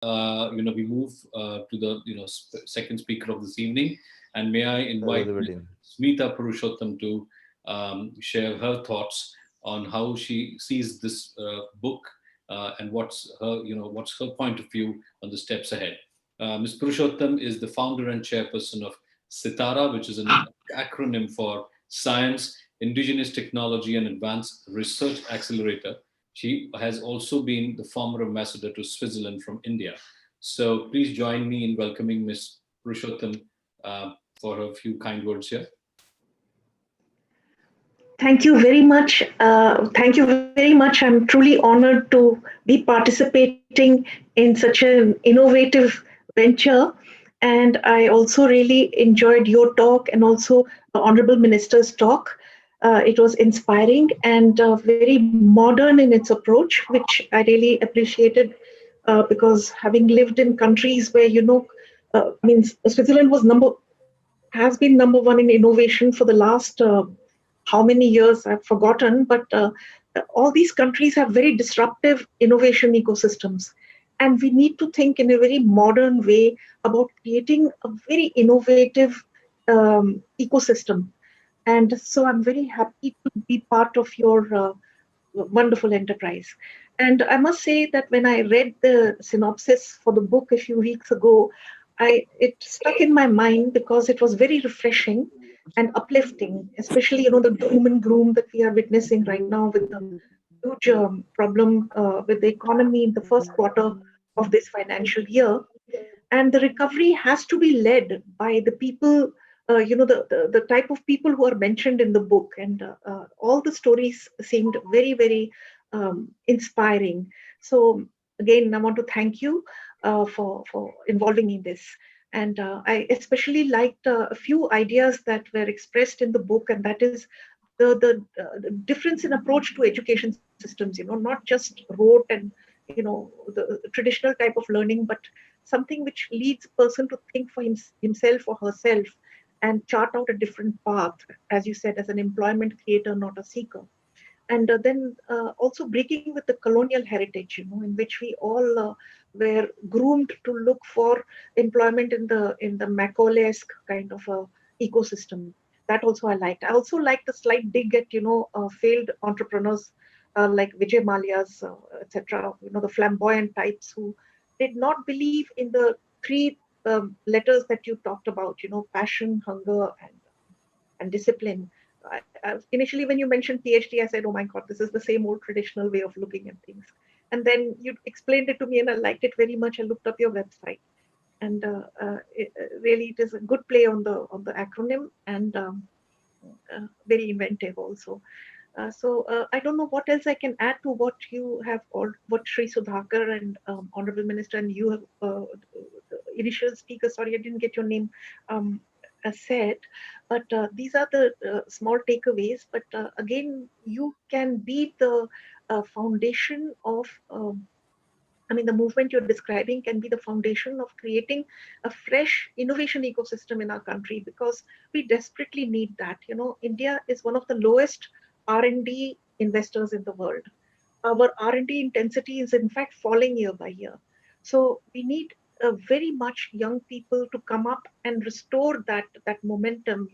we move to the second speaker of this evening, and may I invite Ms. Sarvadivadin. Smita Purushotam to share her thoughts on how she sees this book and what's her point of view on the steps ahead. Ms. Purushotam is the founder and chairperson of SiTARA, which is an acronym for Science, Indigenous Technology and Advanced Research Accelerator. She has also been the former ambassador to Switzerland from India. So please join me in welcoming Ms. Purushottam for a few kind words here. Thank you very much. Thank you very much. I'm truly honored to be participating in such an innovative venture. And I also really enjoyed your talk and also the Honorable Minister's talk. It was inspiring and very modern in its approach, which I really appreciated because having lived in countries where, Switzerland has been number one in innovation for the last how many years I've forgotten, but all these countries have very disruptive innovation ecosystems. And we need to think in a very modern way about creating a very innovative ecosystem. And so I'm very happy to be part of your wonderful enterprise. And I must say that when I read the synopsis for the book a few weeks ago, it stuck in my mind because it was very refreshing and uplifting, especially the doom and gloom that we are witnessing right now with the huge problem with the economy in the first quarter of this financial year. And the recovery has to be led by the people, the type of people who are mentioned in the book. And all the stories seemed very, very inspiring. So again, I want to thank you for involving in this. And I especially liked a few ideas that were expressed in the book, and that is the difference in approach to education systems, not just rote and, the traditional type of learning, but something which leads a person to think for himself or herself and chart out a different path, as you said, as an employment creator, not a seeker. And then also breaking with the colonial heritage, in which we all were groomed to look for employment in the Macaulay-esque kind of a ecosystem. That also I liked. I also liked the slight dig at failed entrepreneurs like Vijay Mallya's, etc. The flamboyant types who did not believe in the three letters that you talked about. Passion, hunger, and discipline. Initially, when you mentioned PhD, I said, "Oh my God, this is the same old traditional way of looking at things." And then you explained it to me, and I liked it very much. I looked up your website, and really, it is a good play on the acronym and very inventive also. So I don't know what else I can add to what you have, or what Sri Sudhakar and Honorable Minister and you have, the initial speaker. Sorry, I didn't get your name. Said, but these are the small takeaways. But again, you can be the foundation of. The movement you're describing can be the foundation of creating a fresh innovation ecosystem in our country, because we desperately need that. India is one of the lowest R&D investors in the world. Our R&D intensity is in fact falling year by year. So we need very much young people to come up and restore that momentum.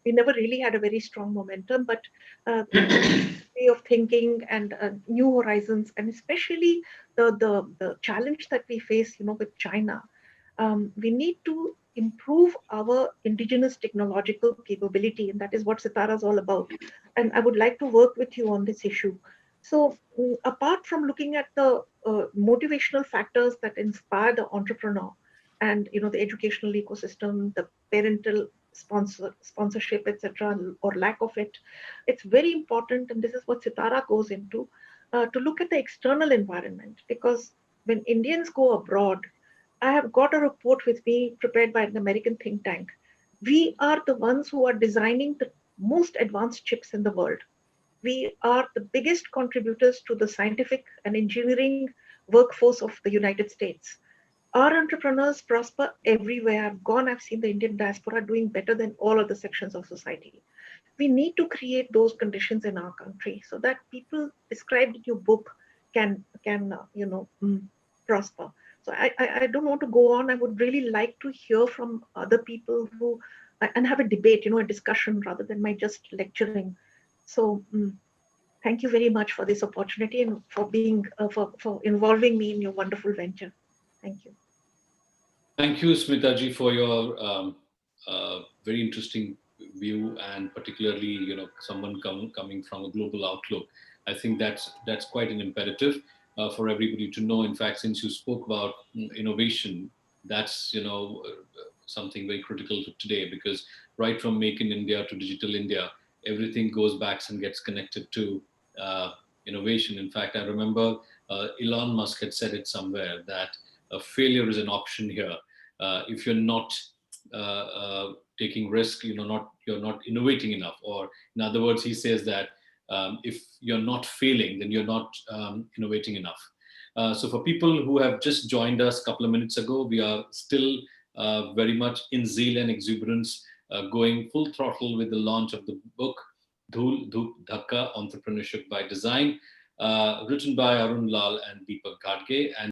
We never really had a very strong momentum, but way of thinking and new horizons, and especially the challenge that we face, with China. We need to improve our indigenous technological capability, and that is what SiTARA is all about. And I would like to work with you on this issue. So apart from looking at the motivational factors that inspire the entrepreneur and the educational ecosystem, the parental sponsorship, etc., or lack of it, it's very important, and this is what SiTARA goes into, to look at the external environment. Because when Indians go abroad, I have got a report with me prepared by an American think tank. We are the ones who are designing the most advanced chips in the world. We are the biggest contributors to the scientific and engineering workforce of the United States. Our entrepreneurs prosper everywhere. I've seen the Indian diaspora doing better than all other sections of society. We need to create those conditions in our country so that people described in your book can prosper. So I don't want to go on. I would really like to hear from other people who and have a debate, a discussion rather than my just lecturing. So thank you very much for this opportunity and for being for involving me in your wonderful venture. Thank you. Thank you, Smita ji, for your very interesting view, and particularly, someone coming from a global outlook. I think that's quite an imperative for everybody to know. In fact, since you spoke about innovation, that's something very critical to today, because right from Make in India to Digital India, everything goes back and gets connected to uh, innovation. In fact, I remember Elon Musk had said it somewhere that failure is an option here. If you're not taking risk, you're not innovating enough. Or in other words, he says that if you're not failing, then you're not innovating enough. So for people who have just joined us a couple of minutes ago, we are still very much in zeal and exuberance, going full throttle with the launch of the book Dhool Dhoop Dhakka, Entrepreneurship by Design, written by Arun Lal and Deepak Gadge, and